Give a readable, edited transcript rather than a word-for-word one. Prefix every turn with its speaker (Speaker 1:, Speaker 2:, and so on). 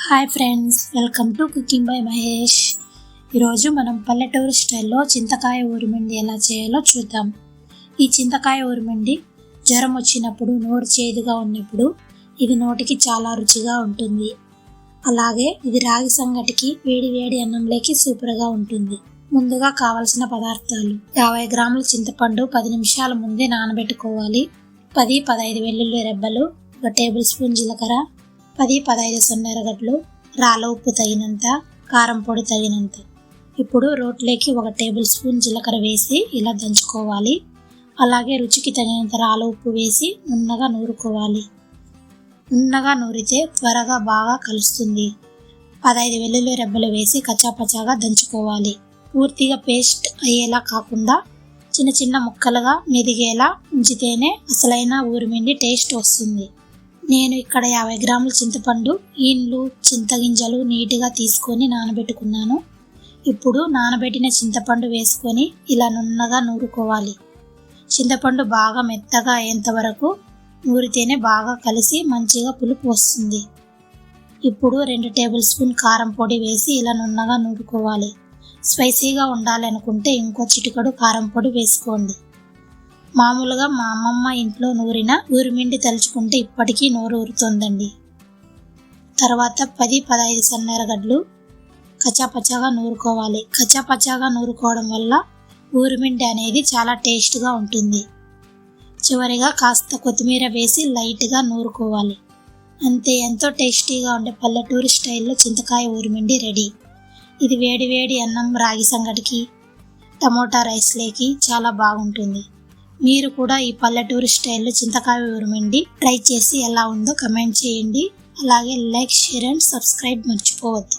Speaker 1: Hi friends, welcome to cooking by Mahesh. ఈరోజు మనం పల్లెటూరు స్టైల్లో చింతకాయ ఊరిమిండి ఎలా చేయాలో చూద్దాం. ఈ చింతకాయ ఊరిమిండి జ్వరం వచ్చినప్పుడు, నోరు చేదుగా ఉన్నప్పుడు ఇది నోటికి చాలా రుచిగా ఉంటుంది. అలాగే ఇది రాగి సంగటికి, వేడి వేడి అన్నంలోకి సూపర్గా ఉంటుంది. ముందుగా కావలసిన పదార్థాలు: 50 గ్రాముల చింతపండు 10 నిమిషాల ముందే నానబెట్టుకోవాలి. 10-15 వెల్లుల్లి రెబ్బలు, 1 టేబుల్ స్పూన్ జీలకర్ర, 10-15 సన్నెరగడ్డలు, రాళ్ళ ఉప్పు తగినంత, కారం పొడి తగినంత. ఇప్పుడు రోట్లోకి 1 టేబుల్ స్పూన్ జీలకర్ర వేసి ఇలా దంచుకోవాలి. అలాగే రుచికి తగినంత రాళ్ళ ఉప్పు వేసి నున్నగా నూరుకోవాలి. నున్నగా నూరితే త్వరగా బాగా కలుస్తుంది. 15 వెల్లుల్లి రెబ్బలు వేసి కచ్చాపచ్చాగా దంచుకోవాలి. పూర్తిగా పేస్ట్ అయ్యేలా కాకుండా చిన్న చిన్న ముక్కలుగా మెదిగేలా ఉంచితేనే అసలైన ఊరిమిండి టేస్ట్ వస్తుంది. నేను ఇక్కడ 50 గ్రాముల చింతపండు, ఈన్లు, చింతగింజలు నీట్గా తీసుకొని నానబెట్టుకున్నాను. ఇప్పుడు నానబెట్టిన చింతపండు వేసుకొని ఇలా నున్నగా నూరుకోవాలి. చింతపండు బాగా మెత్తగా అయ్యేంత వరకు నూరితేనే బాగా కలిసి మంచిగా పులుపు వస్తుంది. ఇప్పుడు 2 టేబుల్ స్పూన్ కారం పొడి వేసి ఇలా నున్నగా నూరుకోవాలి. స్పైసీగా ఉండాలనుకుంటే ఇంకో చిటికెడు కారం పొడి వేసుకోండి. మామూలుగా మా అమ్మమ్మ ఇంట్లో నూరిన ఊరిమిండి తలుచుకుంటే ఇప్పటికీ నోరు ఊరుతుందండి. తర్వాత 10-15 సన్నెరగడ్డలు కచ్చాపచ్చాగా నూరుకోవాలి. కచ్చాపచ్చాగా నూరుకోవడం వల్ల ఊరిమిండి అనేది చాలా టేస్ట్గా ఉంటుంది. చివరిగా కాస్త కొత్తిమీర వేసి లైట్గా నూరుకోవాలి. అంతే, ఎంతో టేస్టీగా ఉండే పల్లెటూరు స్టైల్లో చింతకాయ ఊరిమిండి రెడీ. ఇది వేడి వేడి అన్నం, రాగి సంగటికి, టమోటా రైస్లోకి చాలా బాగుంటుంది. మీరు కూడా ఈ పల్లెటూరు స్టైల్లో చింతకాయ ఊరిమిండి ట్రై చేసి ఎలా ఉందో కమెంట్ చేయండి. అలాగే లైక్, షేర్ అండ్ సబ్స్క్రైబ్ మర్చిపోవద్దు.